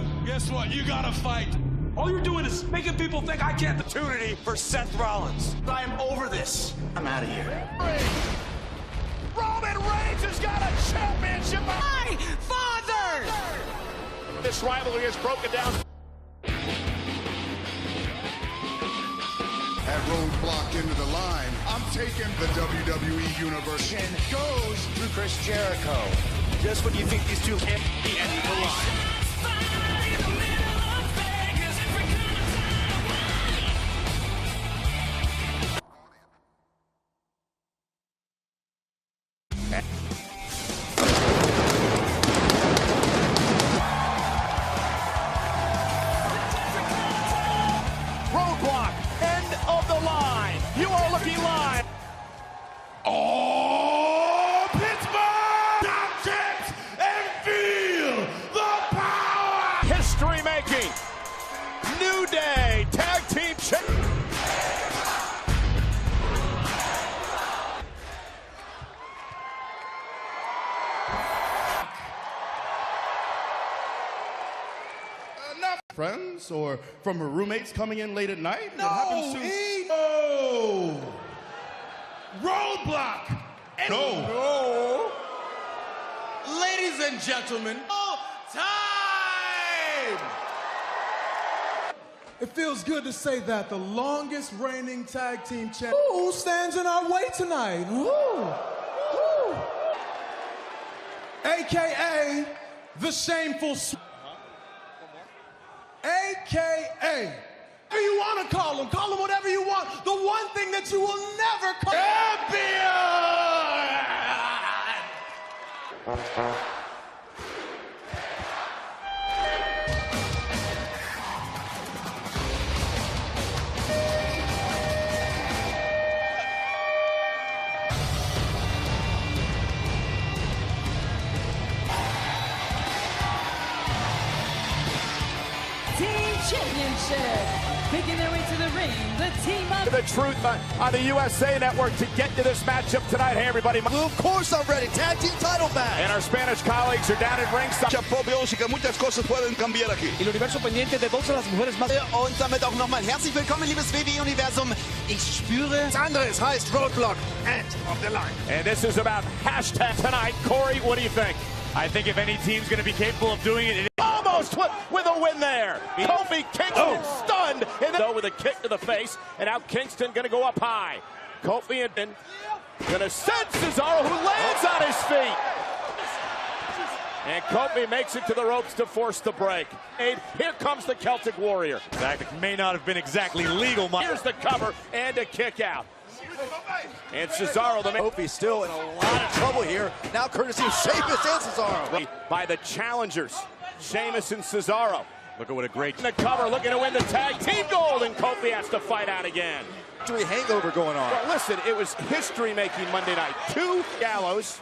man. Guess what? You gotta fight. All you're doing is making people think I can't. Opportunity for Seth Rollins. I am over this. I'm out of here. Roman Reigns has got a championship. My father! This rivalry is broken down. At RoadBlock into the line, I'm taking the WWE Universe. And goes to Chris Jericho. Just when you think these two can't be end of the line. RoadBlock, end of the line. You are looking live. Oh, Pittsburgh! Top tips and feel the power! History making. New Day tag team champion. Friends or from her roommates coming in late at night? No, it happens to... no! RoadBlock! No! Ladies and gentlemen, time! It feels good to say that the longest reigning tag team champion stands in our way tonight. AKA the shameful. AKA, whatever you want to call him whatever you want. The one thing that you will never call champion. Championship. Making their way to the ring, the team of The truth on the USA Network to get to this matchup tonight. Hey, everybody. Well, of course I'm ready. Tag team title match. And our Spanish colleagues are down at ringside. Muchas cosas pueden cambiar aquí. El universo pendiente de dos de las mujeres más. Und damit auch nochmal herzlich willkommen, liebes WWE-Universum. Ich spüre. Das andere heißt RoadBlock. End of the line. And this is about hashtag tonight. Corey, what do you think? I think if any team's going to be capable of doing it, Almost with a win there. Kofi Kingston stunned. And then with a kick to the face. And now Kingston going to go up high. Kofi and going to send Cesaro, who lands on his feet. And Kofi makes it to the ropes to force the break. And here comes the Celtic Warrior. that may not have been exactly legal. Here's the cover and a kick out. And Cesaro, the Kofi still in a lot of trouble here. Now courtesy of Sheamus and Cesaro. By the challengers, Sheamus and Cesaro. Look at what a great In the cover, looking to win the tag team gold, and Kofi has to fight out again. Victory hangover going on. Well, listen, it was history-making Monday night. 2 Gallows,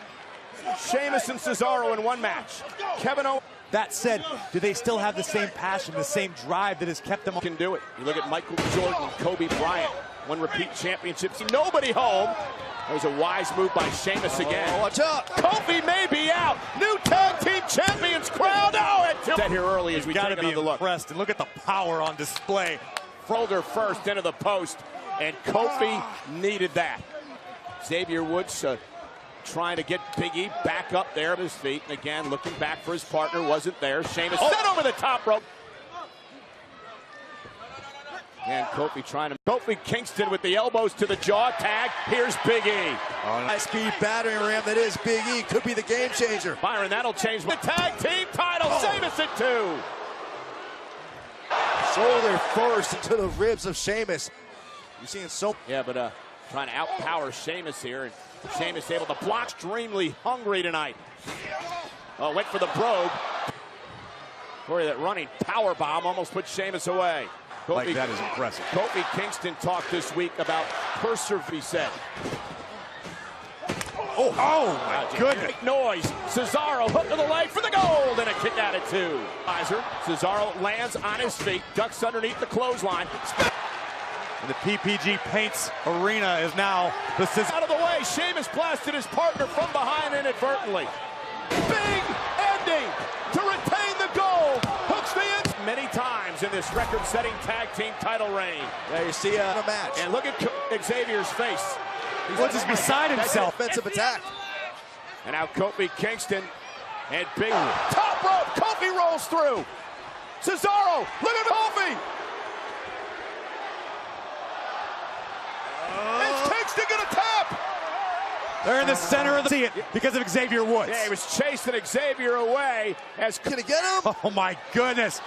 Sheamus and Cesaro in one match. Kevin Owens. That said, do they still have the same passion, the same drive that has kept them? Can do it. You look at Michael Jordan, Kobe Bryant, 1 repeat championships. Nobody home. That was a wise move by Sheamus again. Oh, watch out. Kofi may be out. New tag team champions crowned. Oh, that here early as we Got to take be another look. impressed, and look at the power on display. Folder first into the post, and Kofi needed that. Xavier Woods trying to get Big E back up there at his feet, and again looking back for his partner, wasn't there. Sheamus set over the top rope. And Kofi trying to... Kofi Kingston with the elbows to the jaw tag. Here's Big E. High-speed battering ram that is Big E. Could be the game changer. Byron, that'll change the tag team title. Sheamus at 2. Shoulder first into the ribs of Sheamus. You're seeing so... Yeah, but trying to outpower Sheamus here. And Sheamus able to block. Extremely hungry tonight. Oh, went for the brogue. Corey, that running power bomb almost put Sheamus away. Kofi, Like, that is impressive. Kofi Kingston talked this week about perseverance, he said. Oh my goodness. Big noise. Cesaro hook to the leg for the gold and a kick out at 2. Cesaro lands on his feet, ducks underneath the clothesline. And the PPG Paints Arena is now the Out of the way, Sheamus blasted his partner from behind inadvertently. Big ending to retain the gold. Hooks the this record-setting tag team title reign. There you see a match. And look at Xavier's face. Woods is beside himself. Offensive attack. And now Kofi Kingston and big top rope. Kofi rolls through. Cesaro, look at Kofi. Is Kingston gonna tap? They're in the center of the see it because of Xavier Woods. Yeah, he was chasing Xavier away as Gonna get him? Oh my goodness.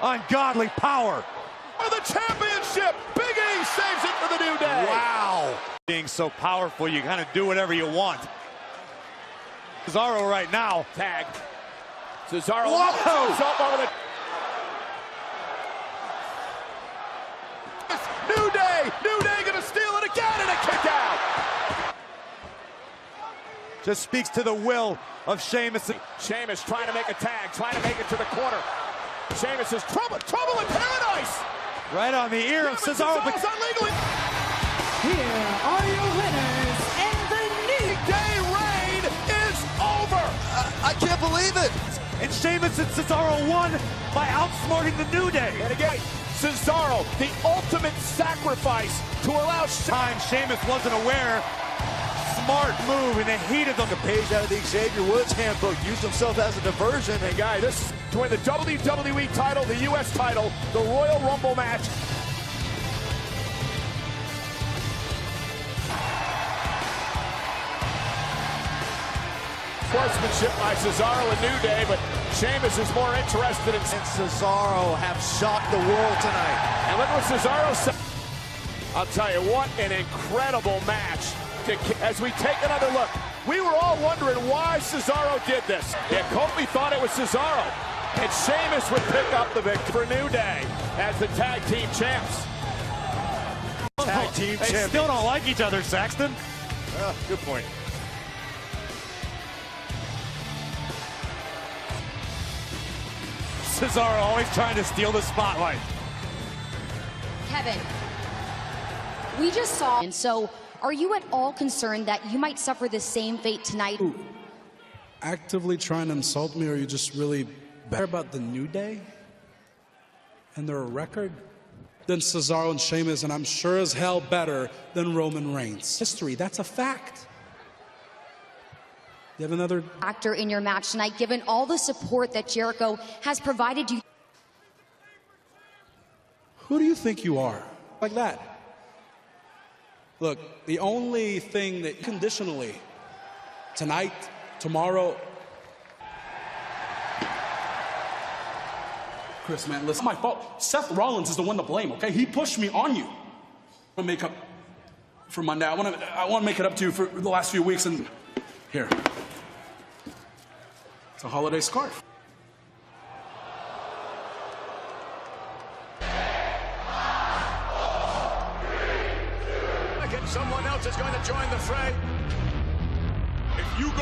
Ungodly power. for the championship. Big E saves it for the New Day. Wow. Being so powerful, you kind of do whatever you want. Cesaro right now. Tag. Cesaro Whoa! goes up over the... New Day gonna steal it again and a kick out. Just speaks to the will of Sheamus. Sheamus trying to make a tag, trying to make it to the corner. Sheamus is trouble in paradise. Right on the ear of Cesaro. Cesaro's unlegally. Here are your winners, and the New Day reign is over. I can't believe it. And Sheamus and Cesaro won by outsmarting the New Day. And again, Cesaro, the ultimate sacrifice to allow Sheamus wasn't aware. Smart move in the heat of the Page out of the Xavier Woods handbook. Used himself as a diversion. Hey, guy, this is to win the WWE title, the U.S. title, the Royal Rumble match. Sportsmanship by Cesaro and New Day, but Sheamus is more interested in... And Cesaro have shocked the world tonight. And look what Cesaro said. I'll tell you, what an incredible match. As we take another look, we were all wondering why Cesaro did this. Yeah, Kofi thought it was Cesaro. And Sheamus would pick up the victory for New Day as the tag team champs. tag team champions. They still don't like each other, Saxton. Good point. Cesaro always trying to steal the spotlight. Kevin, we just saw, and so are you at all concerned that you might suffer the same fate tonight? Ooh, actively trying to insult me, or are you just really better about the New Day and their record than Cesaro and Sheamus, and I'm sure as hell better than Roman Reigns? History, that's a fact. You have another Actor in your match tonight, given all the support that Jericho has provided you. Who do you think you are? Like that. Look, the only thing that conditionally, tonight, tomorrow. Chris, man, listen, it's my fault. Seth Rollins is the one to blame, okay? He pushed me on you. I want to make up for Monday. I want to make it up to you for the last few weeks, and here. It's a holiday scarf. Someone else is going to join the fray. If you go...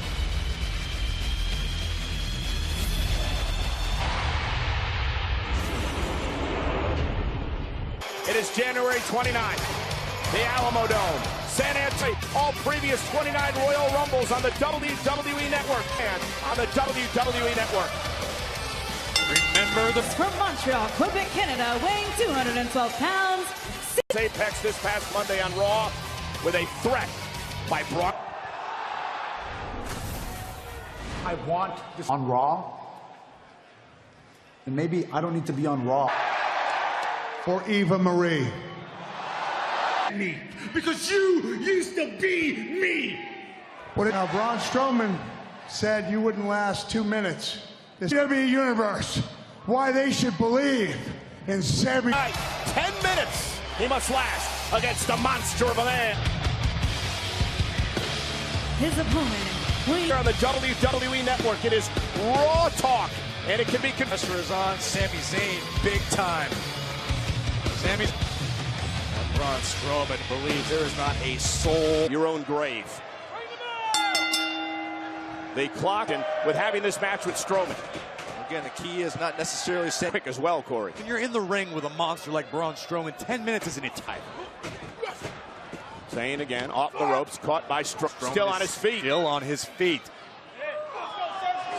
It is January 29th, the Alamo Dome, San Antonio. All previous 29 Royal Rumbles on the WWE Network and on the WWE Network. Remember the from Montreal, Quebec, Canada, weighing 212 pounds. Apex this past Monday on Raw with a threat by Brock. I want this on Raw, and maybe I don't need to be on Raw. For Eva Marie. Me, because you used to be me. Now, Braun Strowman said you wouldn't last 2 minutes. This WWE Universe, why they should believe in 10 minutes he must last against the monster of a man. His opponent. Here on the WWE Network, it is Raw Talk, and it can be... pressure is on Sami Zayn big time. Sami's... Braun Strowman believes there is not a soul. Your own grave. They clocked in with having this match with Strowman. Again, the key is not necessarily Quick as well, Corey. When you're in the ring with a monster like Braun Strowman, 10 minutes isn't it time. Zayn again, off the ropes, caught by Strowman. Still on his feet. Still on his feet.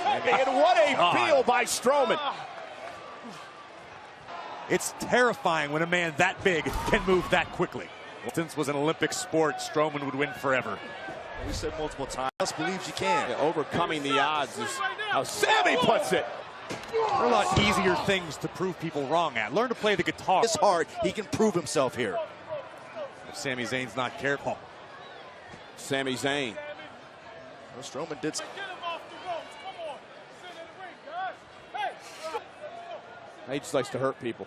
And what a feel by Strowman. It's terrifying when a man that big can move that quickly. Since was an Olympic sport, Strowman would win forever. We said multiple times, believes you can. Yeah, overcoming the odds is how Sammy puts it. There are a lot easier things to prove people wrong at. Learn to play the guitar. It's hard. He can prove himself here. If Sami Zayn's not careful. Sami Zayn. Well, Strowman did. He just likes to hurt people.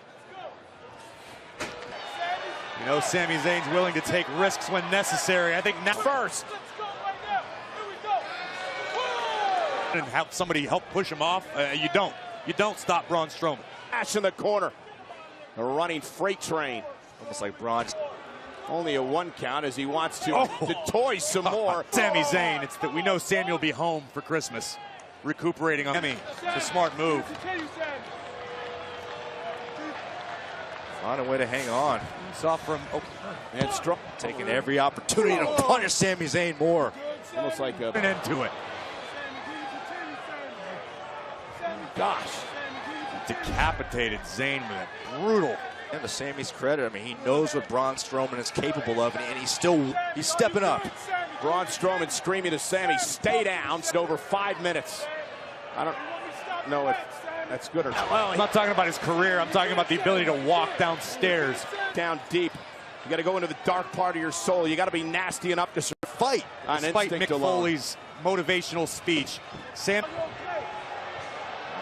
You know, Sami Zayn's willing to take risks when necessary. I think now first. And have somebody help push him off. You don't. You don't stop Braun Strowman. Ash in the corner. A running freight train. Almost like Braun. Only a 1 count as he wants to toy some more. Sami Zayn. It's that we know Sammy will be home for Christmas, recuperating on Sammy. It's a smart move. Find a way to hang on. Saw from and Strowman taking every opportunity to punish Sami Zayn more. Almost like a an end to it. Gosh. Decapitated Zayn with it. Brutal. And to Sammy's credit, I mean, he knows what Braun Strowman is capable of, and he's stepping up. Braun Strowman screaming to Sammy, stay down. It's over 5 minutes. I don't know if that's good or not. Well, I'm not talking about his career. I'm talking about the ability to walk downstairs. Down deep. You got to go into the dark part of your soul. You got to be nasty enough to fight. Despite Mick Foley's motivational speech. Sam.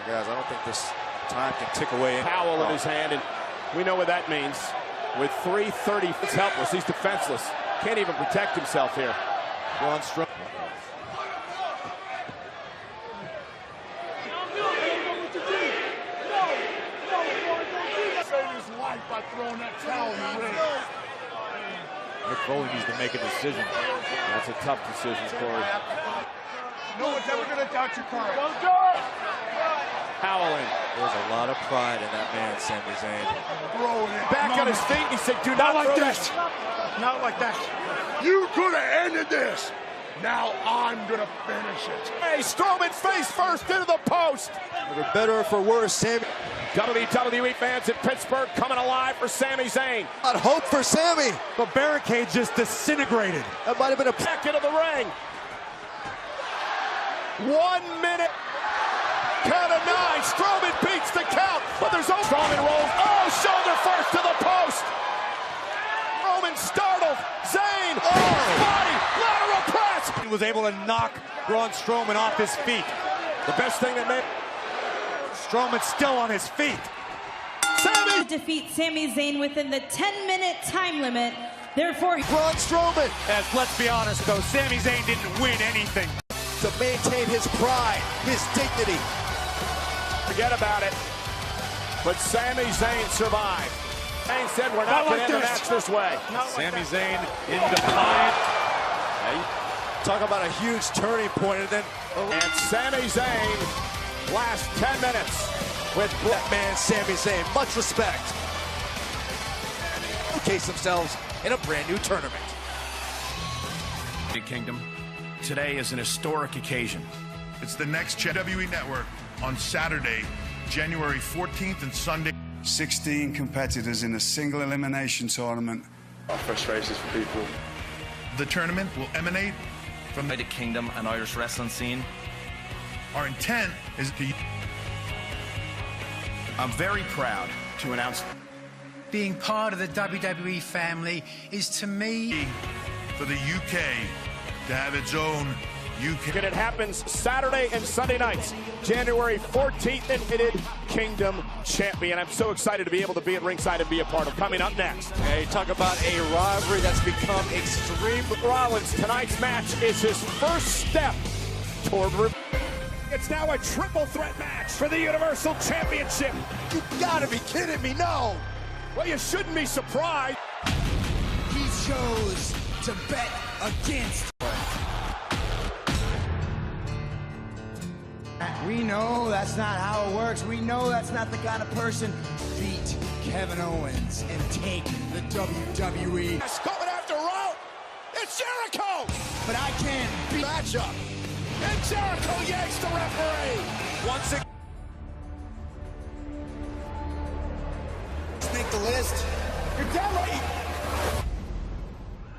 Guys, I don't think this time can tick away. Towel in his hand, and we know what that means. With 3:30, he's helpless. He's defenseless. Can't even protect himself here. Braun Strowman. By throwing that towel in the ring. Mick Foley needs to make a decision. That's a tough decision, Corey. No one's ever going to doubt your courage. Howling. There's a lot of pride in that man, Sami Zayn. Back on his feet, he said, do not like throw this. Not like that. You could have ended this. Now I'm going to finish it. Hey, Strowman face first into the post. For better or for worse, Sami. WWE fans in Pittsburgh coming alive for Sami Zayn. Not hope for Sami. The barricade just disintegrated. That might have been a back into the ring. 1 minute. Count of 9. Strowman beats the count, but there's no Strowman rolls. Oh, shoulder first to the post. Roman startled. Zayn. Body. Lateral press. He was able to knock Braun Strowman off his feet. The best thing that made Strowman still on his feet. Sami defeat Sami Zayn within the 10-minute time limit. Therefore, Braun Strowman. As let's be honest, though, Sami Zayn didn't win anything. To maintain his pride, his dignity. Forget about it. But Sami Zayn survived. Zayn said we're not going to end the match this way. Sami Zayn in defiant. Talk about a huge turning point, and then and Sami Zayn last 10 minutes with that man Sami Zayn. Much respect. Showcase themselves in a brand new tournament. Kingdom, today is an historic occasion. It's the next WWE Network on Saturday, January 14th and Sunday. 16 competitors in a single elimination tournament. Frustrations for people. The tournament will emanate from the Kingdom and Irish wrestling scene. Our intent is to... I'm very proud to announce being part of the WWE family is to me for the UK to have its own UK. And it happens Saturday and Sunday nights. January 14th, United Kingdom champion. I'm so excited to be able to be at ringside and be a part of. Coming up next. Hey, talk about a rivalry that's become extreme. Rollins, tonight's match is his first step toward... It's now a triple threat match for the Universal Championship. You gotta be kidding me, no! Well, you shouldn't be surprised. He chose to bet against. We know that's not how it works. We know that's not the kind of person. Beat Kevin Owens and take the WWE. It's going after Rollins. It's Jericho. But I can't beat matchup. And Jericho yanks the referee. Once again. the list. You're damn right.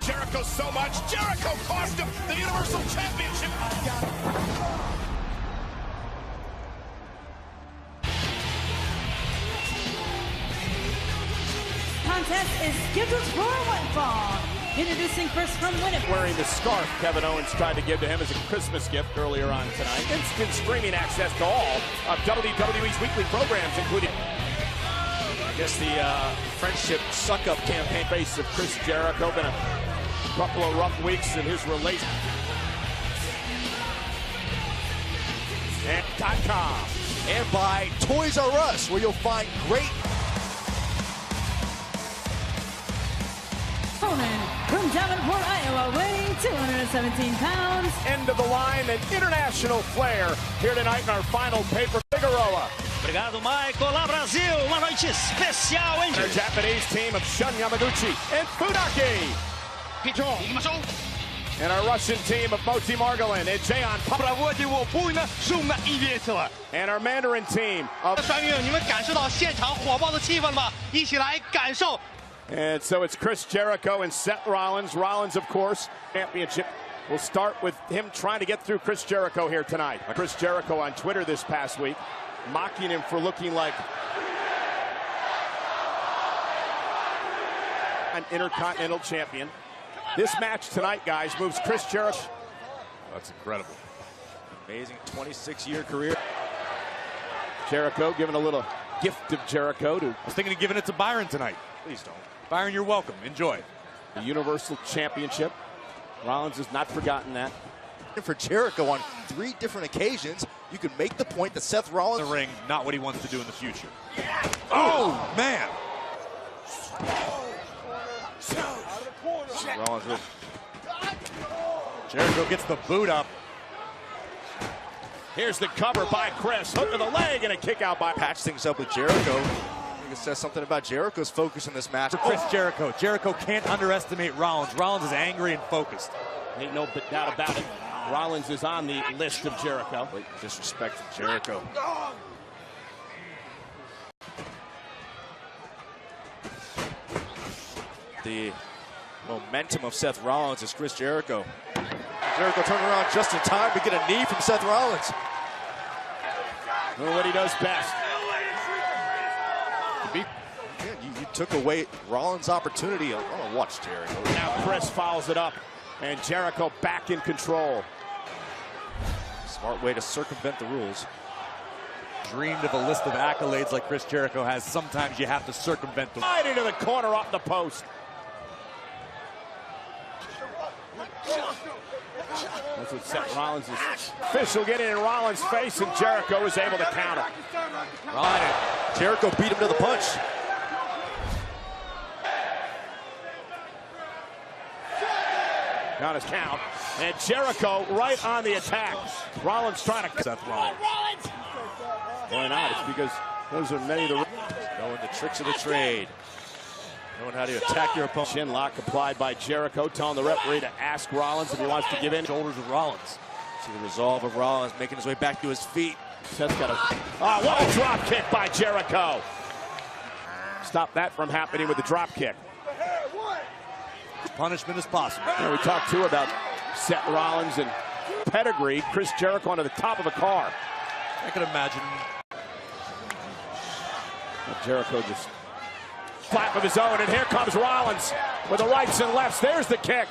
Jericho so much. Jericho cost him the Universal Championship. Contest is scheduled for one fall. Introducing first from Winnipeg. Wearing the scarf Kevin Owens tried to give to him as a Christmas gift earlier on tonight. Instant streaming access to all of WWE's weekly programs, including, I guess, the friendship suck-up campaign. Face of Chris Jericho. Been a couple of rough weeks in his relation. And .com. And by Toys R Us, where you'll find great Opponent from Davenport, Iowa, weighing 217 pounds. End of the line, an international flair here tonight in our final paper. Figueroa. Obrigado, Michael. Lá, Brasil. Uma noite especial, hein? Our Japanese team of Shun Yamaguchi and Funaki. And our Russian team of Moti Margolin and Jayon. And our Mandarin team of... And so it's Chris Jericho and Seth Rollins. Rollins, of course, championship. We'll start with him trying to get through Chris Jericho here tonight. Chris Jericho on Twitter this past week, mocking him for looking like an Intercontinental Champion. This match tonight, guys, moves Chris Jericho. That's incredible. amazing 26-year career. Jericho giving a little gift of Jericho to... I was thinking of giving it to Byron tonight. Please don't. Byron, you're welcome. Enjoy. The Universal Championship. Rollins has not forgotten that. For Jericho on 3 different occasions, you can make the point that Seth Rollins... The ring, not what he wants to do in the future. Oh, man! Rollins with... Jericho gets the boot up. Here's the cover by Chris. Hook to the leg and a kick out by... Patch things up with Jericho. I think it says something about Jericho's focus in this match. Chris Jericho. Jericho can't underestimate Rollins. Rollins is angry and focused. Ain't no doubt about it. Rollins is on the list of Jericho. Disrespect from Jericho. The momentum of Seth Rollins is Chris Jericho. Jericho turned around just in time to get a knee from Seth Rollins. Doing what he does best. You took away Rollins' opportunity. I want to watch Jericho. Now Chris follows it up, and Jericho back in control. Smart way to circumvent the rules. Dreamed of a list of accolades like Chris Jericho has. Sometimes you have to circumvent them. Right into the corner off the post. That's what Seth Rollins is. Official getting in Rollins' face, and Jericho is able to counter. Right. Jericho beat him to the punch. Got his count. And Jericho right on the attack. Rollins trying to... Seth Rollins. Why not? It's because those are many of the... Knowing the tricks of the trade. Knowing how to attack your opponent. Shin lock applied by Jericho, telling the referee to ask Rollins if he wants to give in. Shoulders of Rollins. See the resolve of Rollins making his way back to his feet. Seth's got a... Oh, what a drop kick by Jericho. Stop that from happening with the drop kick. Punishment is possible. And we talked too about Seth Rollins and pedigree. Chris Jericho onto the top of a car. I can imagine. Jericho just flap of his own, and here comes Rollins with the rights and lefts. There's the kick.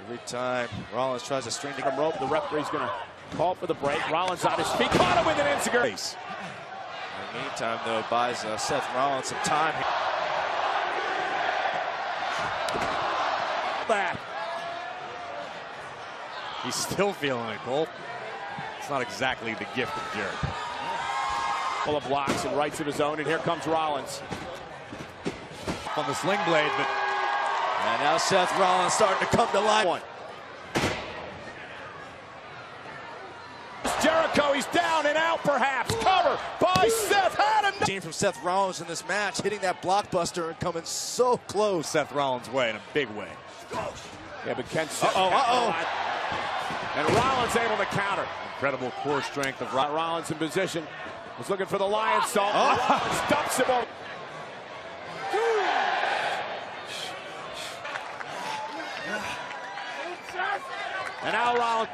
Every time Rollins tries to string together rope, the referee's going to call for the break. Rollins on his feet, caught him with an insecure. In the meantime, though, buys Seth Rollins some time. That. He's still feeling it, Cole. It's not exactly the gift of Jericho. Full of blocks and rights of his own, and here comes Rollins. On the sling blade, but... And now Seth Rollins starting to come to life. Jericho, he's down and out perhaps. Cover by Seth. Team from Seth Rollins in this match, hitting that blockbuster and coming so close Seth Rollins' way in a big way. Yeah, but Ken... Uh-oh. And Rollins able to counter. Incredible core strength of Rollins in position. Was looking for the lion salt. Oh. Dumps him over. And now Rollins.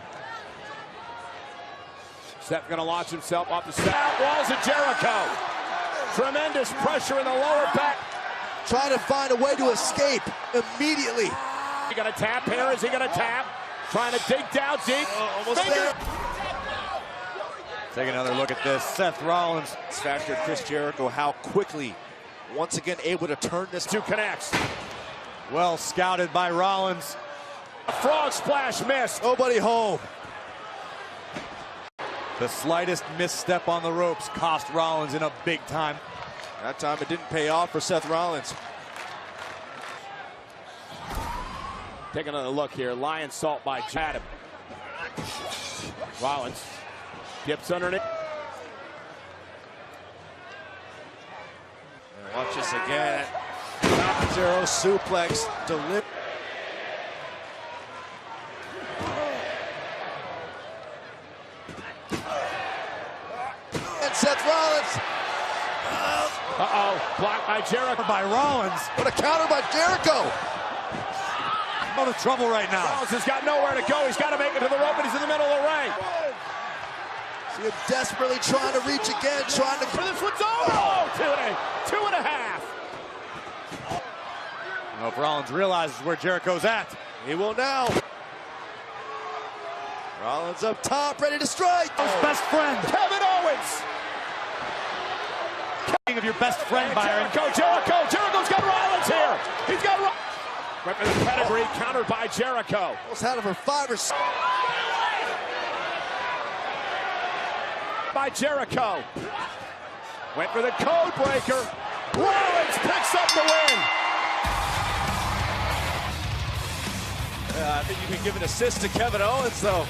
Seth going to launch himself off the side. Walls of Jericho. Tremendous pressure in the lower back. Trying to find a way to escape immediately. He going to tap here? Is he going to tap? Trying to dig down deep. Almost there. Take another look at this. Seth Rollins factored Chris Jericho. How quickly, once again, able to turn this. Two connects. Well scouted by Rollins. A frog splash miss. Nobody home. The slightest misstep on the ropes cost Rollins in a big time. That time it didn't pay off for Seth Rollins. Take another look here. Lion salt by Chatham. Rollins dips underneath. Watch this again. Zero suplex delivered. And Seth Rollins. Blocked by Jericho. By Rollins. What a counter by Jericho. Out of trouble right now. Rollins has got nowhere to go. He's got to make it to the rope, and he's in the middle of the ring. See him desperately trying to reach again, trying to. This one's over. Oh, two and a half. I hope Rollins realizes where Jericho's at. He will now. Rollins up top, ready to strike. His best friend, Kevin Owens. King of your best friend, Byron. Jericho's got Rollins here. He's got Rollins. Right for the pedigree, countered by Jericho. Almost had him for 5 or 6. By Jericho. Went for the code breaker. Rollins picks up the win. I think you can give an assist to Kevin Owens, though.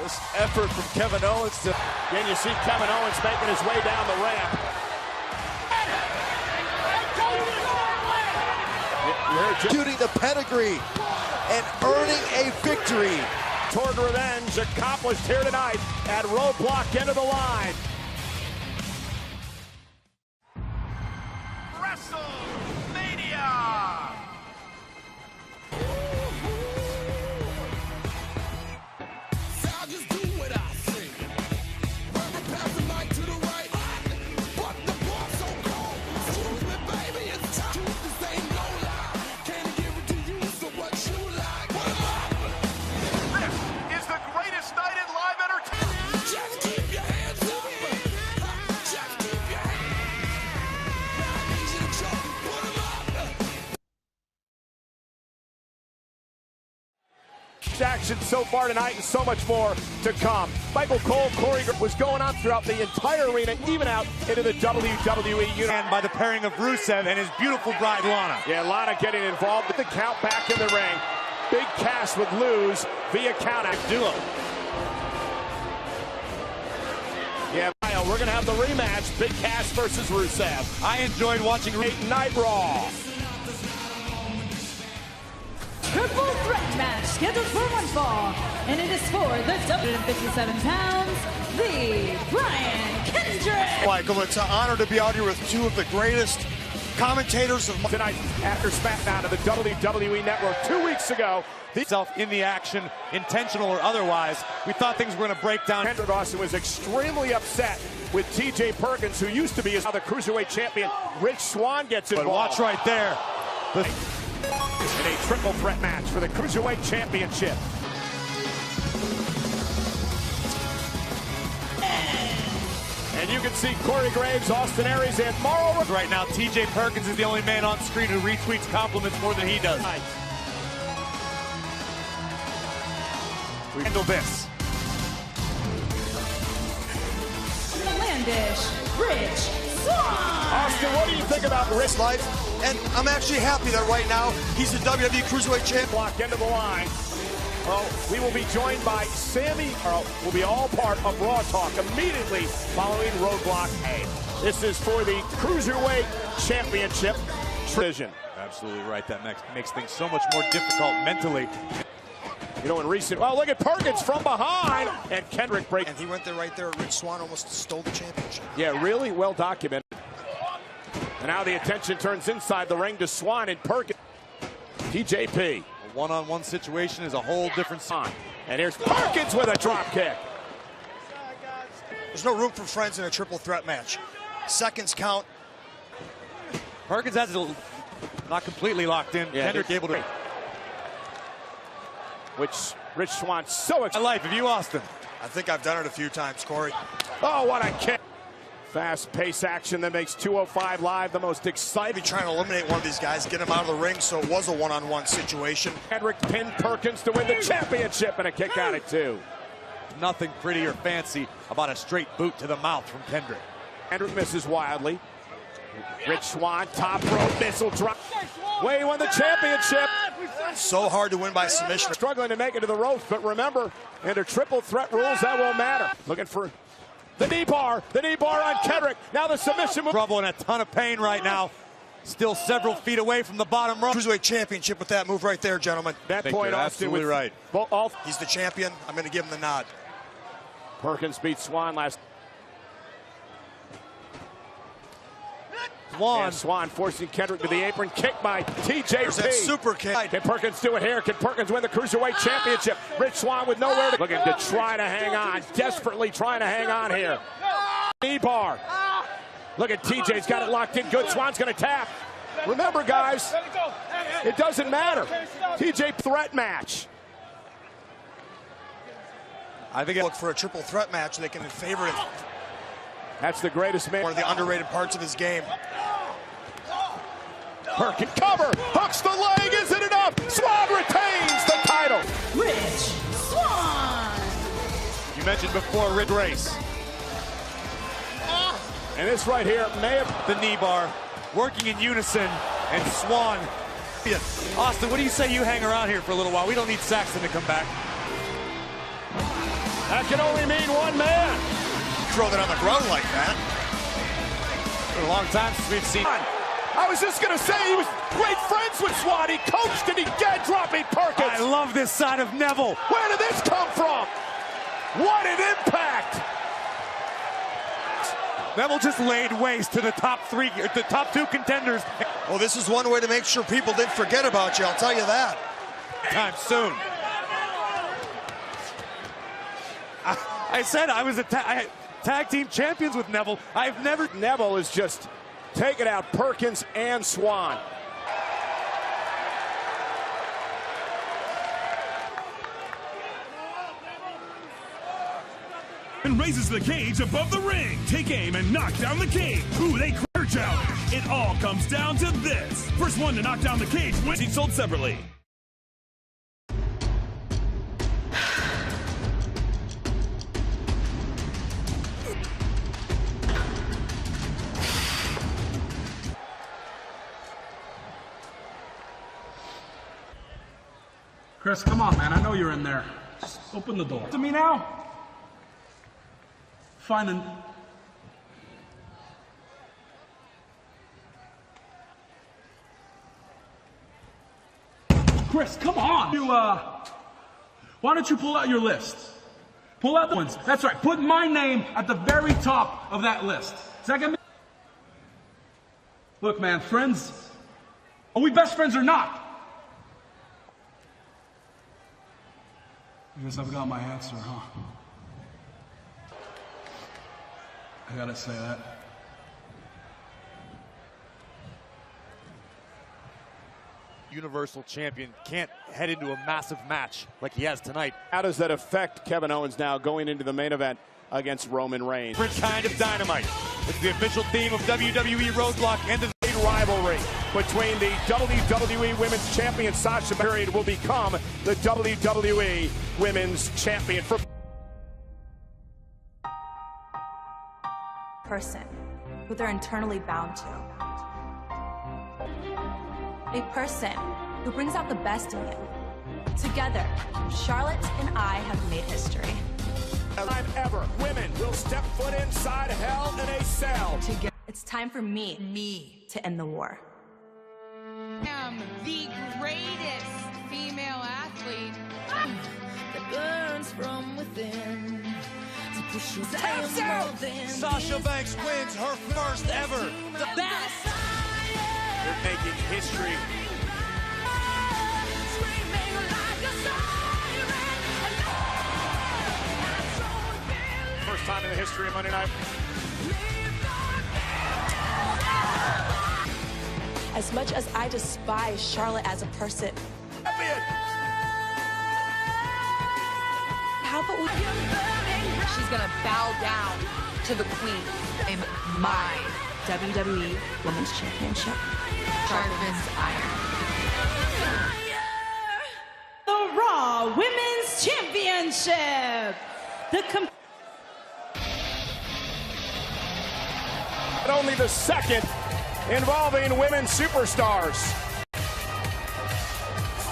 This effort from Kevin Owens to. Again, you see Kevin Owens making his way down the ramp. Shooting the pedigree and earning a victory. Toward revenge accomplished here tonight at Roadblock, end of the line. Action so far tonight and so much more to come. Michael Cole was going on throughout the entire arena, even out into the WWE unit. And by the pairing of Rusev and his beautiful bride Lana. Yeah, Lana getting involved with the count back in the ring. Big Cass would lose via count out duo. Yeah, we're going to have the rematch, Big Cass versus Rusev. I enjoyed watching Night Raw. Triple threat match scheduled for one fall, and it is for the 157 pounds, the Brian Kendrick. Michael, it's an honor to be out here with two of the greatest commentators of tonight after SmackDown of the WWE Network 2 weeks ago. Itself in the action, intentional or otherwise. We thought things were going to break down. Kendrick Austin was extremely upset with TJ Perkins, who used to be the Cruiserweight champion. Rich Swann gets involved. But watch right there. In a triple threat match for the Cruiserweight Championship. And you can see Corey Graves, Austin Aries, and Morrow. Right now, TJ Perkins is the only man on screen who retweets compliments more than he does. We handle this. Outlandish, Rich Swann. Austin, what do you think about Rich life? And I'm actually happy that right now he's the WWE Cruiserweight Champion. Block into the line. Well, we will be joined by Sammy. Will be all part of Raw Talk immediately following Roadblock A. This is for the Cruiserweight Championship division. Absolutely right. That makes things so much more difficult mentally. You know, in recent, oh, look at Perkins from behind, and Kendrick breaks. And he went there right there. Rich Swann almost stole the championship. Yeah, really well documented. And now the attention turns inside the ring to Swann and Perkins. TJP. A one-on-one situation is a whole different sign. And here's Perkins with a drop kick. There's no room for friends in a triple threat match. Seconds count. Perkins has it not completely locked in. Yeah, Kendrick able to. Which Rich Swann so excited. Life, have you, Austin? I think I've done it a few times, Corey. Oh, what a kick. Fast pace action that makes 205 Live the most exciting. Be trying to eliminate one of these guys, get him out of the ring, so it was a one-on-one situation. Kendrick pinned Perkins to win the championship and a kick out at 2. Nothing pretty or fancy about a straight boot to the mouth from Kendrick. Kendrick misses wildly. Rich Swann, top rope missile drop. Way he won the championship. So hard to win by submission. Struggling to make it to the ropes, but remember, under triple threat rules, that won't matter. Looking for the knee bar on Kendrick. Now the submission move. Trouble and a ton of pain right now. Still several feet away from the bottom rope. Cruiserweight championship with that move right there, gentlemen. That point, Austin, absolutely right. He's the champion. I'm going to give him the nod. Perkins beat Swann last. Swann forcing Kendrick to the apron. Kick by TJP. There's that super kick. Can Perkins do it here? Can Perkins win the Cruiserweight Championship? Rich Swann with nowhere to... Looking to try to hang on. Desperately trying to hang on here. Knee bar. Look at TJ's got it locked in good. Swann's going to tap. Remember, guys, it doesn't matter. TJ threat match. I think look for a triple threat match. They can favor him. That's the greatest man. One of the underrated parts of his game. Perkins cover, hooks the leg, isn't enough. Swann retains the title. Rich Swann. You mentioned before Rid Race. And this right here may have the knee bar working in unison, and Swann. Austin, what do you say you hang around here for a little while? We don't need Saxton to come back. That can only mean one man. Throw that on the ground like that. For a long time since we've seen. I was just going to say he was great friends with Swann. He coached and he dead dropping Perkins. I love this side of Neville. Where did this come from? What an impact. Neville just laid waste to the top two contenders. Well, this is one way to make sure people didn't forget about you, I'll tell you that. Time soon. I said I was tag team champions with Neville. Neville is just taking out Perkins and Swann. And raises the cage above the ring. Take aim and knock down the cage. Ooh, they crouch out. It all comes down to this. First one to knock down the cage wins. Each sold separately. Chris, come on, man. I know you're in there. Just open the door. To me now? Fine. And Chris, come on. Why don't you pull out your list? Pull out the ones. That's right. Put my name at the very top of that list. Second. Look, man, friends. Are we best friends or not? I guess I've got my answer, huh? I gotta say that. Universal champion can't head into a massive match like he has tonight. How does that affect Kevin Owens now going into the main event against Roman Reigns? Different kind of dynamite. It's the official theme of WWE RoadBlock and the rivalry between the WWE Women's Champion Sasha Banks will become the WWE Women's Champion for person who they're internally bound to. A person who brings out the best in you. Together, Charlotte and I have made history. Time ever, women will step foot inside hell in a cell. It's time for me to end the war. I am the greatest female athlete that burns from within to push you Taps down out. more than Sasha this. Banks wins her first ever. The best. They're making history. Screaming like a siren. First time in the history of Monday Night. As much as I despise Charlotte as a person, how about we... She's gonna bow down to the queen in my WWE Women's Championship. Sharpest iron. The Raw Women's Championship. But only the second involving women superstars.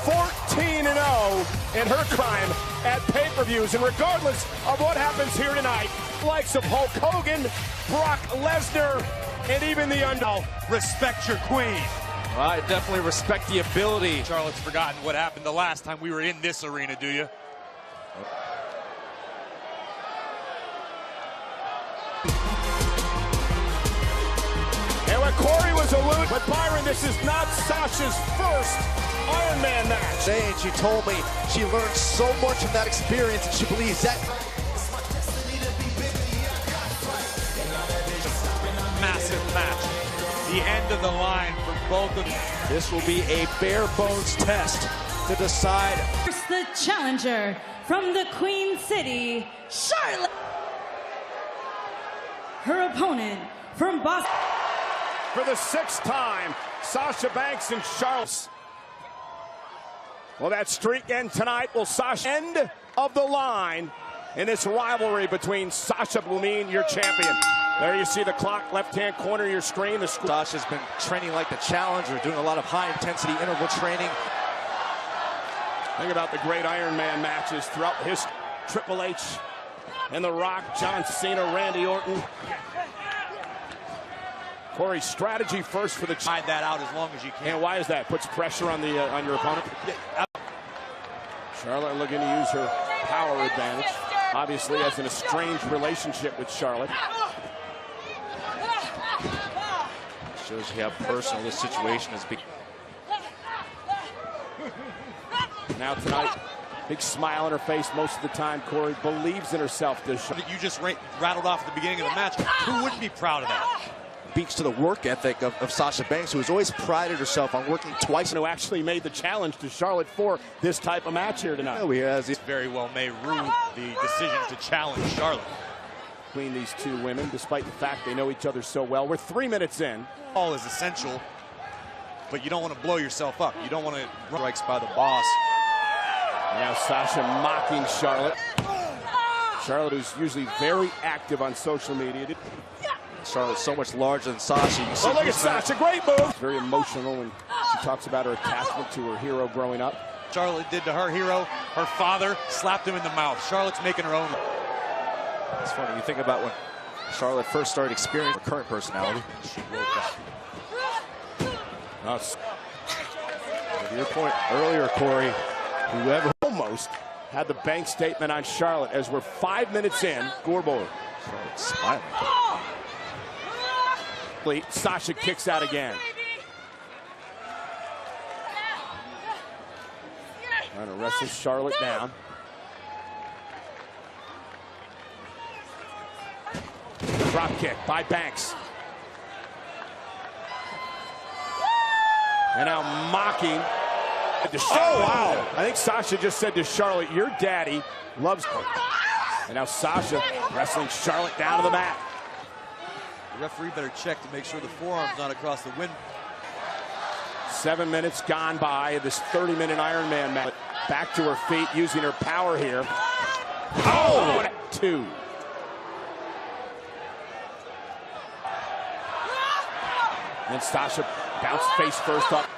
14-0 in her time at pay-per-views, and regardless of what happens here tonight, likes of Hulk Hogan, Brock Lesnar, and even the underdog. Respect your queen. Well, I definitely respect the ability. Charlotte's forgotten what happened the last time we were in this arena, do you? And what Corey was alluding, but Byron, this is not Sasha's first Iron Man match. And she told me she learned so much from that experience, and she believes that. Massive match. The end of the line for both of them. This will be a bare bones test to decide. First, the challenger from the Queen City, Charlotte. Her opponent from Boston. For the sixth time, Sasha Banks and Charlotte. Will that streak end tonight? Will Sasha end of the line in this rivalry between Sasha will mean your champion. There you see the clock, left-hand corner of your screen. Sasha's been training like the challenger, doing a lot of high-intensity interval training. Think about the great Iron Man matches throughout history. Triple H and The Rock, John Cena, Randy Orton. Corey, strategy first for the... Hide that out as long as you can. And why is that? Puts pressure on the on your opponent. Charlotte looking to use her power advantage. Obviously has an estranged relationship with Charlotte. Shows you how personal this situation has become. Now tonight, big smile on her face most of the time. Corey believes in herself. That you just rattled off at the beginning of the match. Who wouldn't be proud of that? Speaks to the work ethic of Sasha Banks, who has always prided herself on working twice. Who actually made the challenge to Charlotte for this type of match here tonight. Oh, he has. Very well may rue the decision to challenge Charlotte. Between these two women, despite the fact they know each other so well. We're 3 minutes in. All is essential, but you don't want to blow yourself up. You don't want to strikes by the boss. Now Sasha mocking Charlotte. Charlotte, who's usually very active on social media. Charlotte's so much larger than Sasha. You see look at Sasha, great move. Very emotional, and she talks about her attachment to her hero growing up. Charlotte did to her hero. Her father slapped him in the mouth. Charlotte's making her own. It's funny, you think about when Charlotte first started experiencing her current personality. She woke up. To your point earlier, Corey, whoever almost had the bank statement on Charlotte as we're 5 minutes in. Scoreboard. Smiling. Sasha kicks out again. Trying to wrestle Charlotte down. Drop kick by Banks. And now mocking. Oh, wow. I think Sasha just said to Charlotte, your daddy loves her. And now Sasha wrestling Charlotte down to the mat. The referee better check to make sure the forearm's not across the wind. 7 minutes gone by of this 30-minute Iron Man match. Back to her feet, using her power here. Oh! 2. And Sasha bounced face first up.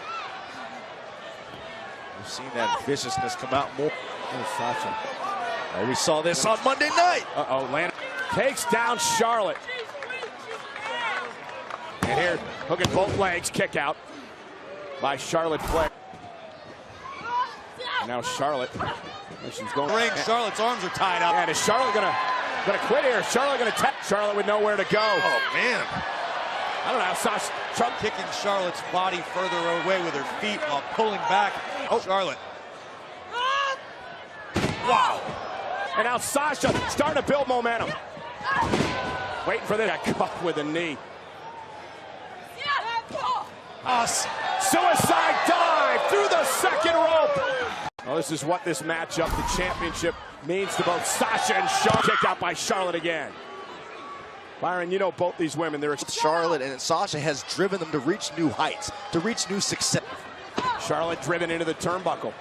We've seen that viciousness come out more. Oh, Sasha. Oh, we saw this on Monday night. Uh-oh, Lana takes down Charlotte. And here, hooking both legs, kick out by Charlotte Flair. And now Charlotte She's going ring. Charlotte's arms are tied up. And is Charlotte gonna quit here? Charlotte gonna tap. Charlotte with nowhere to go. Oh man! I don't know how Sasha kicking Charlotte's body further away with her feet while pulling back. Oh, Charlotte! Wow! And now Sasha starting to build momentum. Waiting for that cut with a knee. Suicide dive through the second rope. Well, this is what this matchup, the championship, means to both Sasha and Charlotte. Kicked out by Charlotte again. Byron, you know both these women. They're Charlotte and Sasha has driven them to reach new heights, to reach new success. Charlotte driven into the turnbuckle.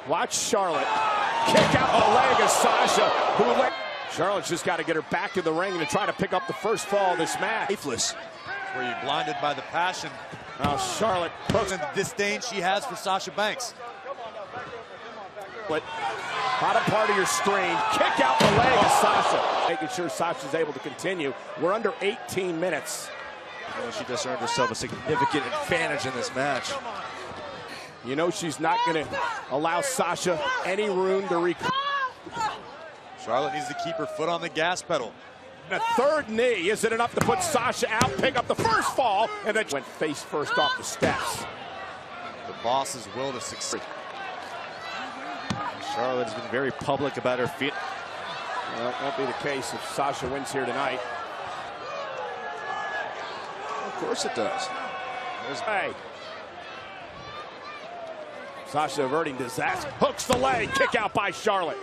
Watch Charlotte kick out the leg of Sasha. Charlotte's just got to get her back in the ring and try to pick up the first fall of this match. Lifeless. Where you're blinded by the passion. Now Charlotte and the disdain she has for Sasha Banks. Bottom part of your screen, kick out the leg of Sasha. Making sure Sasha's able to continue. We're under 18 minutes. Well, she just earned herself a significant advantage in this match. You know she's not going to allow Sasha any room to recover. Charlotte needs to keep her foot on the gas pedal. The third knee, is it enough to put Sasha out, pick up the first fall, and then went face first off the steps. The boss's will to succeed. Charlotte has been very public about her feet. Well, that won't be the case if Sasha wins here tonight. Of course it does. Hey. Sasha averting disaster. Hooks the leg, kick out by Charlotte.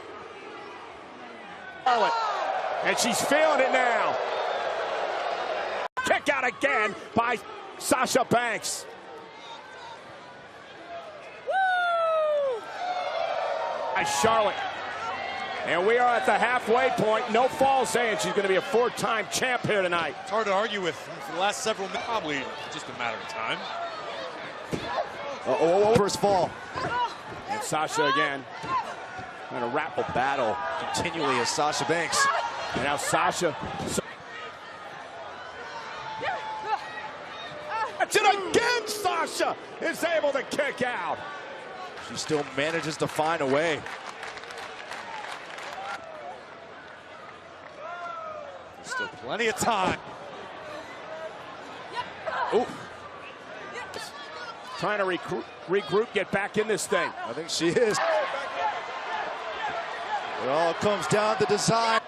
And she's feeling it now. Kick out again by Sasha Banks. Woo! By Charlotte. And we are at the halfway point. No fall saying she's going to be a four-time champ here tonight. It's hard to argue with for the last several minutes. Probably just a matter of time. First fall. And Sasha again. And a rapid battle continually as Sasha Banks. And now Sasha. That's it again. Sasha is able to kick out. She still manages to find a way. There's still plenty of time. Ooh. Trying to regroup, get back in this thing. I think she is. It all comes down to design.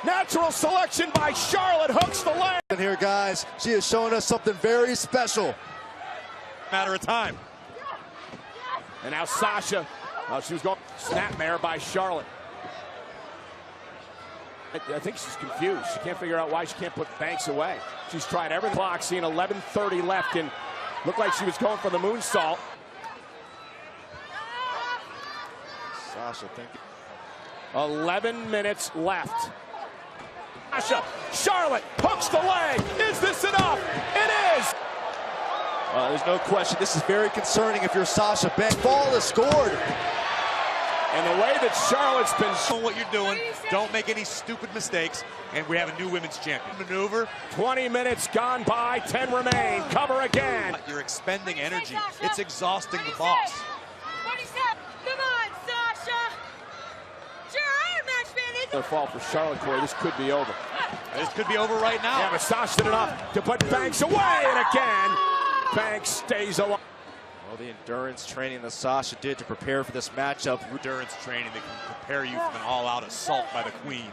Natural selection by Charlotte, hooks the leg. And here, guys, she has shown us something very special. Matter of time. And now Sasha, she was going snapmare by Charlotte. I think she's confused. She can't figure out why she can't put Banks away. She's tried every block, seeing 11:30 left, and looked like she was going for the moonsault. Sasha thinking. 11 minutes left. Sasha, Charlotte hooks the leg. Is this enough? It is. There's no question. This is very concerning if you're Sasha Banks. Ball is scored. And the way that Charlotte's been showing what you're doing, don't make any stupid mistakes, and we have a new women's champion. Maneuver. 20 minutes gone by, 10 remain. Cover again. You're expending energy. It's exhausting the boss. 27. Come on, Sasha. Sure, Iron Match man. The fall for Charlotte, Corey. This could be over. This could be over right now. Yeah, but Sasha did enough to put Banks away, and again, Banks stays alive. Well, the endurance training that Sasha did to prepare for this matchup. Endurance training that can prepare you from an all-out assault by the Queen.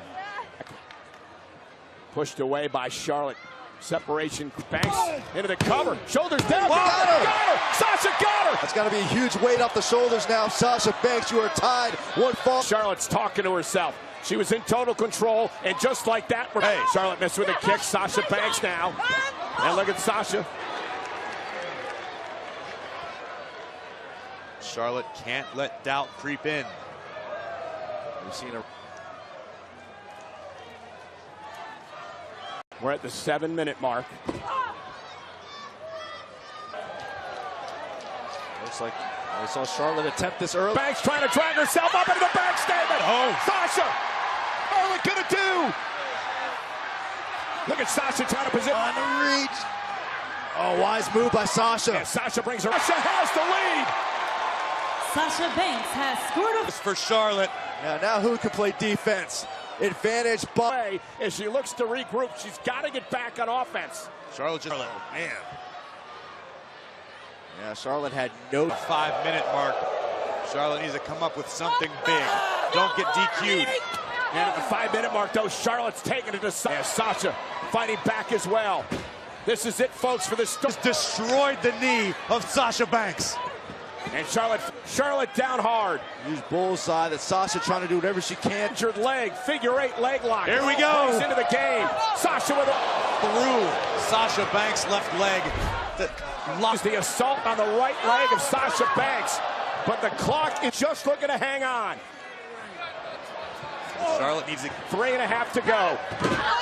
Pushed away by Charlotte. Separation, Banks into the cover. Shoulders down. Got her. Sasha got her. That's got to be a huge weight off the shoulders now. Sasha Banks, you are tied. One fall. Charlotte's talking to herself. She was in total control, and just like that, Charlotte missed with a kick. Sasha Banks now. And look at Sasha. Charlotte can't let doubt creep in. We've seen her. We're at the 7-minute mark. Looks like I saw Charlotte attempt this early. Banks trying to drag herself up into the back statement. Oh, Sasha, what are we gonna do? Look at Sasha trying to position. On the reach. Oh, wise move by Sasha. And Sasha brings her. Sasha has the lead. Sasha Banks has scored a... For Charlotte. Now who can play defense? Advantage by... As she looks to regroup, she's got to get back on offense. Charlotte just... Oh, man. Yeah, Charlotte had no... 5-minute mark. Charlotte needs to come up with something big. Don't get DQ'd. And at the 5-minute mark, though, Charlotte's taking it to Sasha, fighting back as well. This is it, folks, for this. Destroyed the knee of Sasha Banks. And Charlotte down hard. Use bullseye. That Sasha trying to do whatever she can. Injured leg, figure-8 leg lock. Here we go. Plays into the game. Sasha with a... Through Sasha Banks' left leg. The assault on the right leg of Sasha Banks. But the clock is just looking to hang on. Charlotte needs 3.5 to go.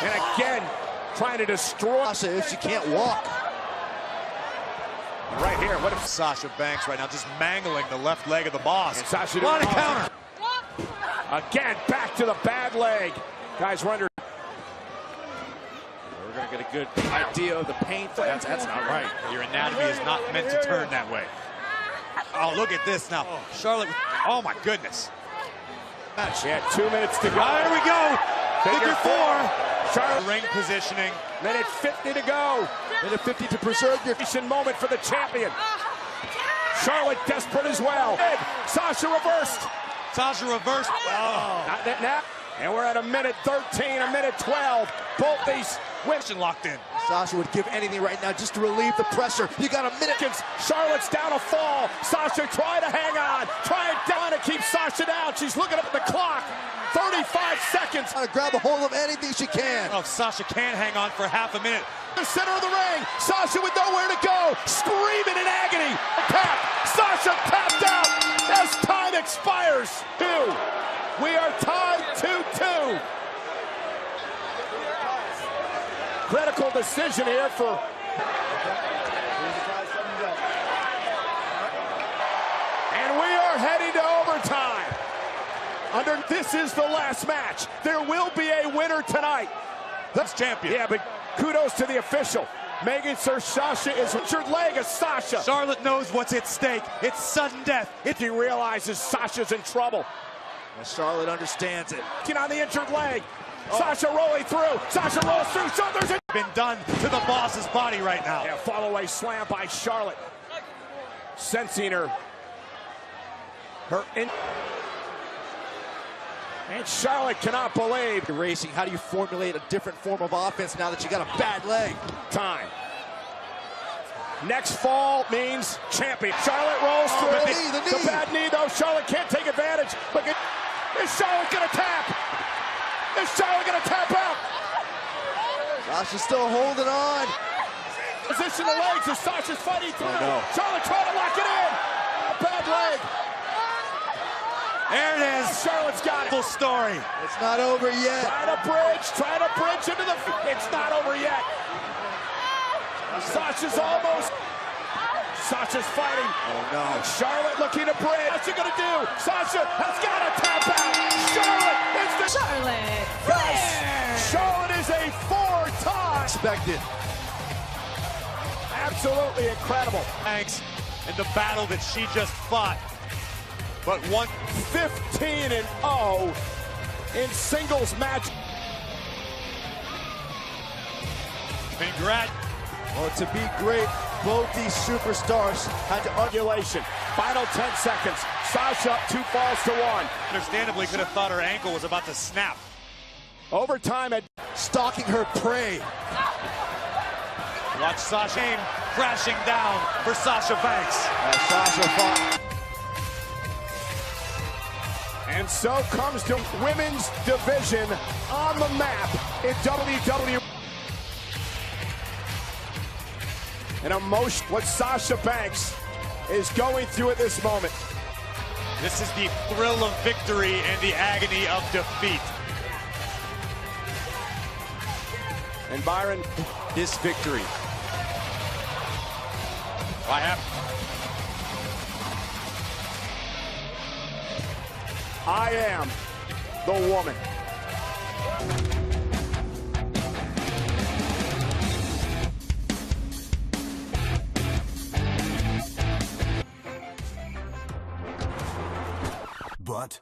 And again, trying to destroy Sasha if she can't walk. Right here, what if Sasha Banks right now just mangling the left leg of the boss. And Sasha on a counter. Again, back to the bad leg. Guys, we're under. We're going to get a good idea of the pain. That's not right. Your anatomy is not meant to turn that way. Oh, look at this now. Charlotte, oh my goodness. Yeah, 2 minutes to go. Here we go. Figure 4. Charlotte ring positioning. Minute 50 to go. Minute 50 to preserve your moment for the champion. Charlotte desperate as well. Sasha reversed. Sasha reversed. Oh. Not that now. And we're at a minute 13, a minute 12. Both these women locked in. Sasha would give anything right now just to relieve the pressure. You got a minute. Charlotte's down a fall. Sasha trying to hang on. Trying down to keep Sasha down. She's looking up at the clock. 35 seconds. Trying to grab a hold of anything she can. Oh, Sasha can hang on for half a minute. The center of the ring. Sasha with nowhere to go. Screaming in agony. Tap. Sasha tapped out as time expires. 2. We are tied 2-2. Critical decision here for... And we are heading to overtime. This is the last match. There will be a winner tonight. That's champion. Yeah, but kudos to the official. Making sure Sasha is injured leg of Sasha. Charlotte knows what's at stake. It's sudden death. He realizes Sasha's in trouble. And Charlotte understands it. On the injured leg. Sasha rolling through. Sasha rolls through. Shoulders. Been done to the boss's body right now. Yeah, fall away slam by Charlotte. Sensing her. And Charlotte cannot believe. Racing, how do you formulate a different form of offense now that you got a bad leg? Time. Next fall means champion. Charlotte rolls through. The knee. The bad knee, though. Charlotte can't take advantage. Look at, is Charlotte going to tap? Is Charlotte going to tap out? Sasha's still holding on. Position the legs as Sasha's fighting through. Oh, no. Charlotte trying to lock it in. A bad leg. There it is. Charlotte's got it. Full story. It's not over yet. Trying to bridge into the... It's not over yet. Sasha's almost... Sasha's fighting. Oh, no. Charlotte looking to bridge. What's she going to do? Sasha has got to tap out. Charlotte is the... Charlotte Flair. Charlotte is a 4-time. Expected. Absolutely incredible. Thanks in the battle that she just fought. But 15-0 in singles match. Congrats. Well, to be great, both these superstars had to undulation. Final 10 seconds. Sasha up 2 falls to 1. Understandably, could have thought her ankle was about to snap. Overtime at stalking her prey. Watch Sasha crashing down for Sasha Banks. Sasha fought. And so comes the women's division on the map in WWE. An emotion, what Sasha Banks is going through at this moment. This is the thrill of victory and the agony of defeat. And Byron, this victory. I am the woman. what?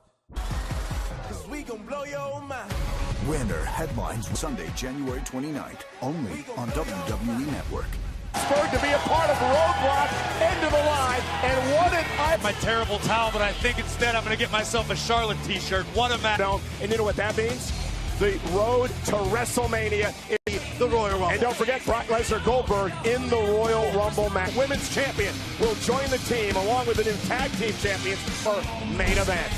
'Cause we gon' blow your mind. Winner headlines Sunday, January 29th, only on WWE Network. Spurred to be a part of RoadBlock, end of the line, and what an... My terrible towel, but I think instead I'm going to get myself a Charlotte t-shirt. What a match. And you know what that means? The road to WrestleMania is the Royal Rumble. And don't forget Brock Lesnar Goldberg in the Royal Rumble match. Women's champion will join the team along with the new tag team champions for main event.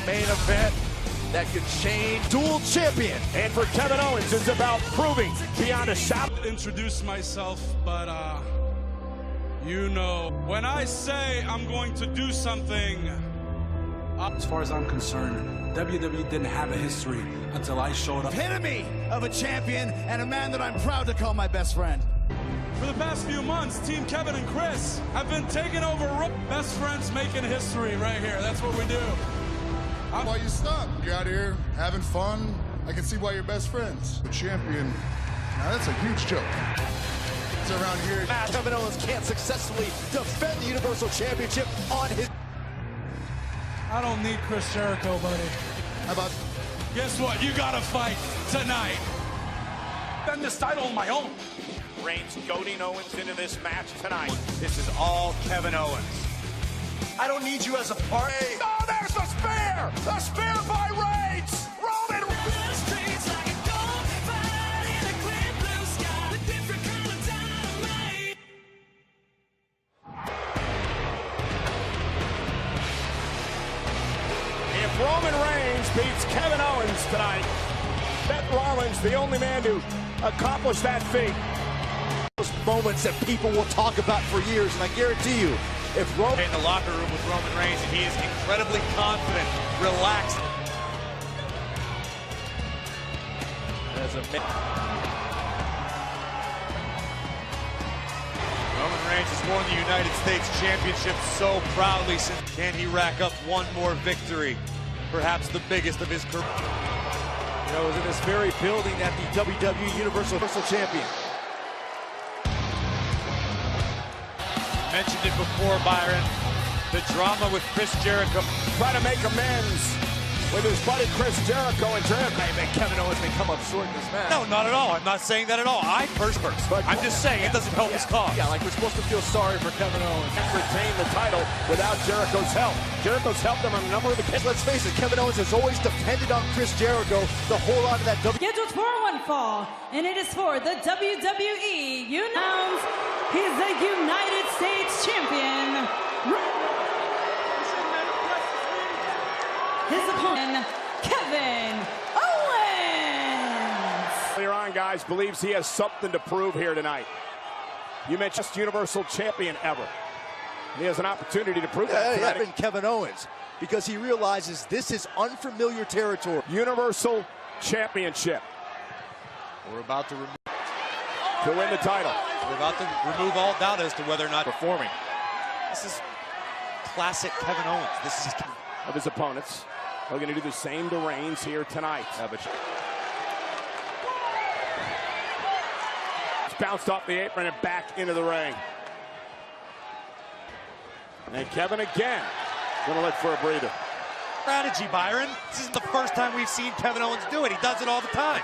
Main event that could change. Dual champion. And for Kevin Owens, it's about proving beyond a shadow. Introduce myself, but you know, when I say I'm going to do something, as far as I'm concerned, WWE didn't have a history until I showed up. Epitome of a champion and a man that I'm proud to call my best friend. For the past few months, Team Kevin and Chris have been taking over. Best friends making history right here. That's what we do. Why you stop? You're out here having fun. I can see why you're best friends. The champion. Now that's a huge joke. It's around here. Kevin Owens can't successfully defend the Universal Championship on his... I don't need Chris Jericho, buddy. How about... Guess what? You gotta fight tonight. Defend this title on my own. Reigns goading Owens into this match tonight. This is all Kevin Owens. I don't need you as a partner. Oh, there's the spear! The spear by Reigns! Roman! If Roman Reigns beats Kevin Owens tonight, Seth Rollins, the only man to accomplish that feat. Those moments that people will talk about for years, and I guarantee you, if Roman... In the locker room with Roman Reigns, and he is incredibly confident, relaxed. Roman Reigns has won the United States Championship so proudly. Can he rack up one more victory? Perhaps the biggest of his career. You know, it was in this very building that the WWE Universal Champion. Mentioned it before, Byron. The drama with Chris Jericho. Trying to make amends with his buddy Chris Jericho and Jericho. Kevin Owens may come up short in this match. No, not at all. I'm not saying that at all. I'm just saying it doesn't help his cause. Yeah, like we're supposed to feel sorry for Kevin Owens. Retain the title without Jericho's help. Jericho's helped him on a number of occasions. Let's face it, Kevin Owens has always depended on Chris Jericho to hold on to that Scheduled for one fall, and it is for the WWE United. He's the United States Champion. His opponent, Kevin Owens. Earlier on, guys, believes he has something to prove here tonight. You mentioned just Universal Champion ever. He has an opportunity to prove that tonight. Been Kevin Owens, because he realizes this is unfamiliar territory. Universal Championship. We're about to win the title. We're about to remove all doubt as to whether or not performing. This is classic Kevin Owens. This is of his opponents. We're going to do the same to Reigns here tonight. It's bounced off the apron and back into the ring. And Kevin again going to look for a breather. Strategy, Byron. This isn't the first time we've seen Kevin Owens do it. He does it all the time.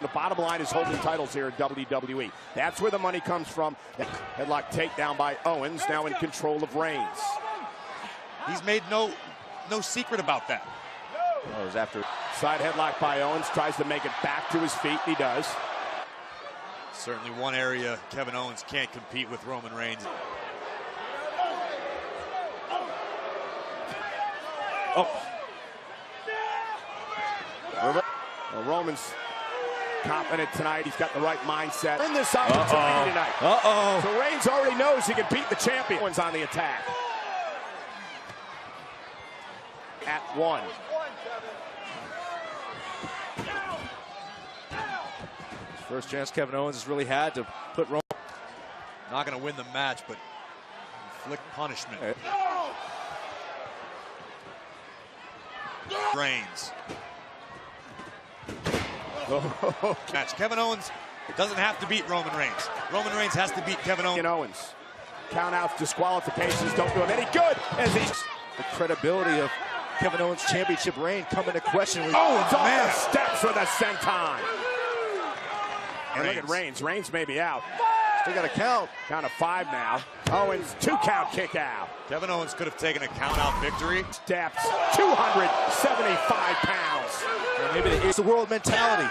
The bottom line is holding titles here at WWE. That's where the money comes from. Headlock takedown by Owens, now in control of Reigns. He's made no secret about that. Oh, it was after side headlock by Owens, tries to make it back to his feet. He does. Certainly one area Kevin Owens can't compete with Roman Reigns. Oh. Well, Roman's confident tonight. He's got the right mindset. In this opportunity tonight. So Reigns already knows he can beat the champion. Owens on the attack. At one. First chance Kevin Owens has really had to put Roman. Not going to win the match, but inflict punishment. Reigns. Match. Kevin Owens doesn't have to beat Roman Reigns. Roman Reigns has to beat Kevin Owens. Countouts, disqualifications don't do him any good as he's... The credibility of Kevin Owens' championship reign come into question. Owens off the steps with a senton. And look at Reigns. Reigns may be out. Still got a count. Count of 5 now. Owens, 2-count kick out. Kevin Owens could have taken a count-out victory. Steps, 275 pounds. Well, maybe it's the world mentality.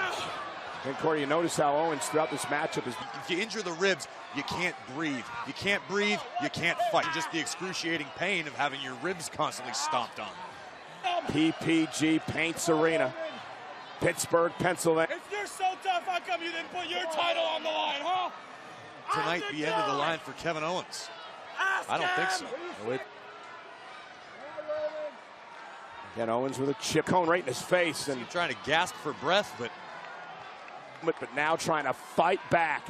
And Corey, you notice how Owens throughout this matchup is... If you injure the ribs, you can't breathe. You can't breathe, you can't fight. Just the excruciating pain of having your ribs constantly stomped on. PPG Paints Arena, Pittsburgh, Pennsylvania. If you're so tough, how come you didn't put your title on the line, huh? Tonight, the end of the line for Kevin Owens. I don't think so. Again, Owens with a chip cone right in his face. And trying to gasp for breath, but now trying to fight back.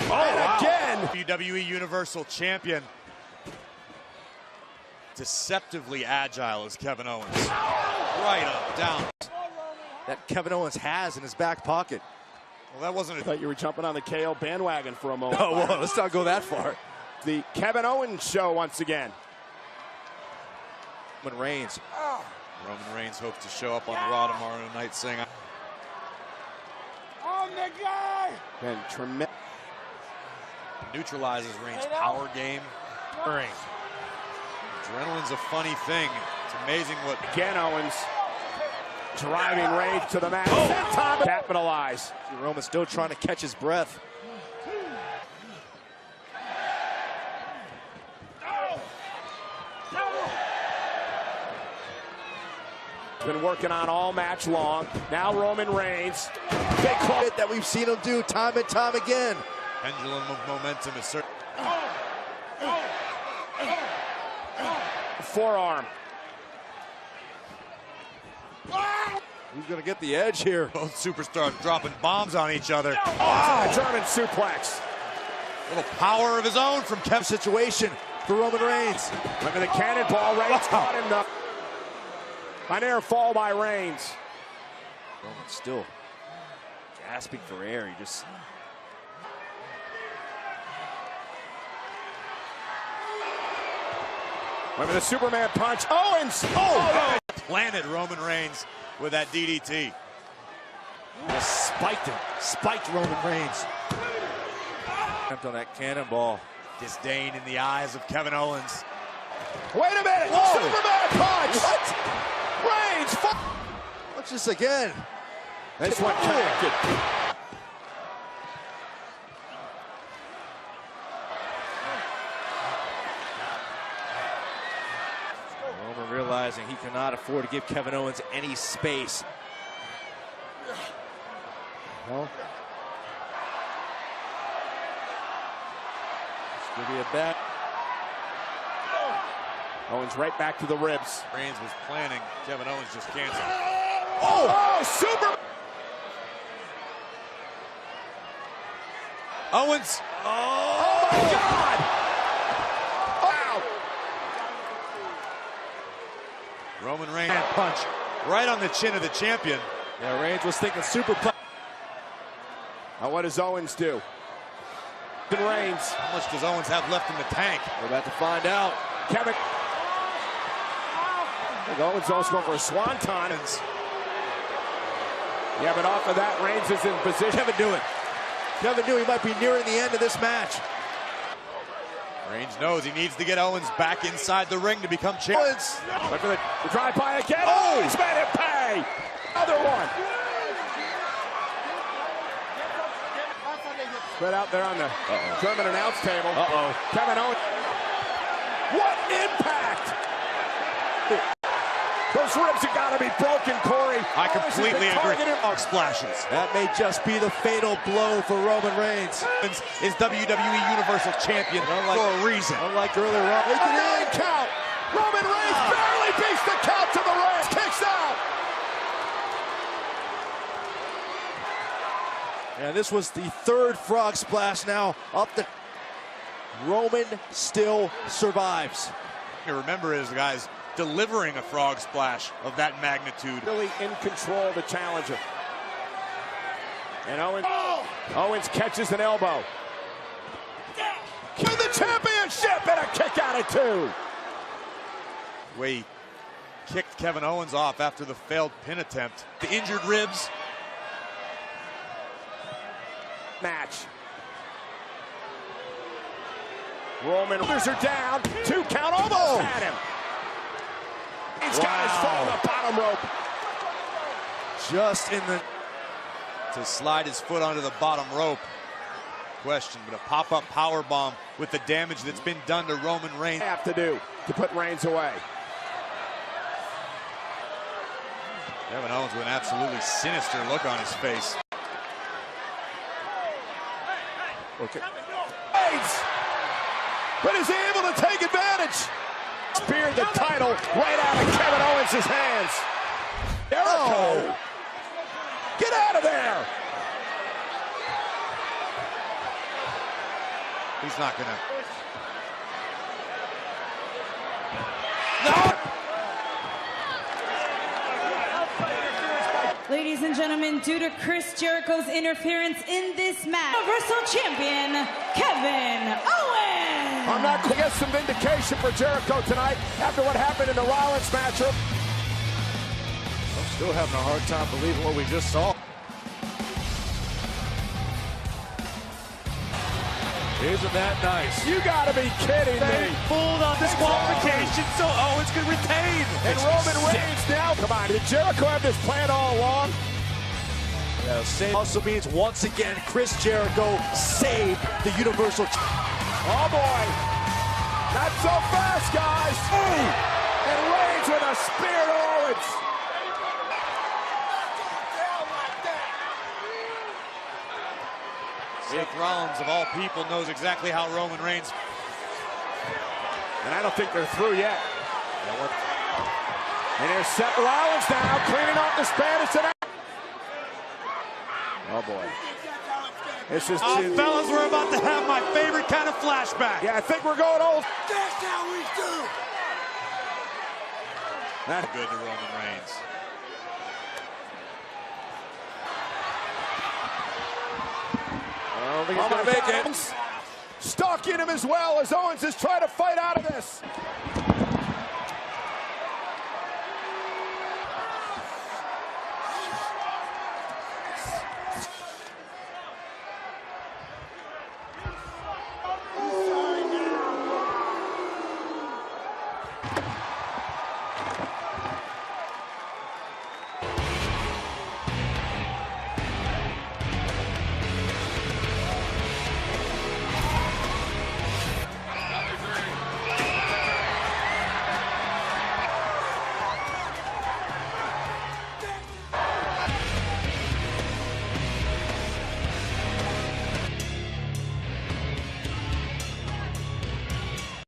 Oh, again! WWE Universal Champion. Deceptively agile as Kevin Owens. Right up, down. That Kevin Owens has in his back pocket. Well, that wasn't... I thought you were jumping on the KO bandwagon for a moment. Oh, well, let's not go that far. The Kevin Owens show once again. Roman Reigns. Roman Reigns hopes to show up on Raw tomorrow night saying... On the guy! And tremendous. Neutralizes Reigns' power game. Adrenaline's a funny thing. It's amazing what... Again, Owens driving Reigns to the mat. Capitalize. Roman's still trying to catch his breath. Been working on all match long. Now Roman Reigns. Big club that we've seen him do time and time again. Pendulum of momentum is certain. Forearm. Who's going to get the edge here? Both superstars dropping bombs on each other. German suplex. A little power of his own from Kev's situation for Roman Reigns. Look at the cannonball. Reigns caught him though. An air fall by Reigns. Roman still gasping for air. He just... Remember the Superman punch. Owens! Oh! Planted Roman Reigns with that DDT. Just spiked him. Spiked Roman Reigns. Attempt on that cannonball. Disdain in the eyes of Kevin Owens. Wait a minute! Whoa. Superman punch! What? Reigns! Watch this again. This one connected. Roman realizing he cannot afford to give Kevin Owens any space. Well, this could be a bet. Owens right back to the ribs. Reigns was planning. Kevin Owens just canceled. Oh, super! Owens. Oh my God! Wow! Roman Reigns punch right on the chin of the champion. Yeah, Reigns was thinking super punch. Now what does Owens do? Reigns. How much does Owens have left in the tank? We're about to find out. Kevin. Owens also going for a swanton. Yeah, but off of that, Reigns is in position. Kevin knew it. Kevin knew he might be nearing the end of this match. Reigns knows he needs to get Owens back inside the ring to become champion. Look at the drive-by again. Oh, he's made it pay. Another one. Spread out there on the German announce table. Kevin Owens. What impact! Those ribs have got to be broken, Corey. I completely agree. Splashes. That may just be the fatal blow for Roman Reigns. Is WWE Universal Champion for a reason. Unlike earlier on. Make it count. Roman Reigns barely beats the count to the ring. Kicks out. And this was the third frog splash now up the... Roman still survives. You remember is, guys, delivering a frog splash of that magnitude. Really in control of the challenger. And Owens catches an elbow. Win the championship and a kick out at 2. Way he kicked Kevin Owens off after the failed pin attempt. The injured ribs. Match. Roman are down. 2 count, almost had him. These guys fall the bottom rope. Just in the to slide his foot onto the bottom rope. Question, but a pop-up power bomb with the damage that's been done to Roman Reigns. Have to do to put Reigns away. Kevin Owens with an absolutely sinister look on his face. Okay. Reigns, but is he able to take advantage? Speared the title right out of Kevin Owens' hands. Jericho, get out of there! He's not gonna. No! Ladies and gentlemen, due to Chris Jericho's interference in this match, Universal Champion, Kevin Owens! I'm not going to get some vindication for Jericho tonight after what happened in the Rollins matchup. I'm still having a hard time believing what we just saw. Isn't that nice? You gotta be kidding me. Pulled on disqualification so Owens can retain. And Roman Reigns now, come on, did Jericho have this plan all along? Yeah, same also means once again Chris Jericho saved the Universal. Oh boy, not so fast, guys. And Reigns with a spear to Owens. Seth Rollins, of all people, knows exactly how Roman Reigns. And I don't think they're through yet. And here's Seth Rollins now, cleaning up the Spanish. Oh boy. This is fellas, we're about to have my favorite kind of flashback. Yeah, I think we're going old. That's how we do. That's good to Roman Reigns. I don't think he's going to make it. Stalking him as well as Owens is trying to fight out of this.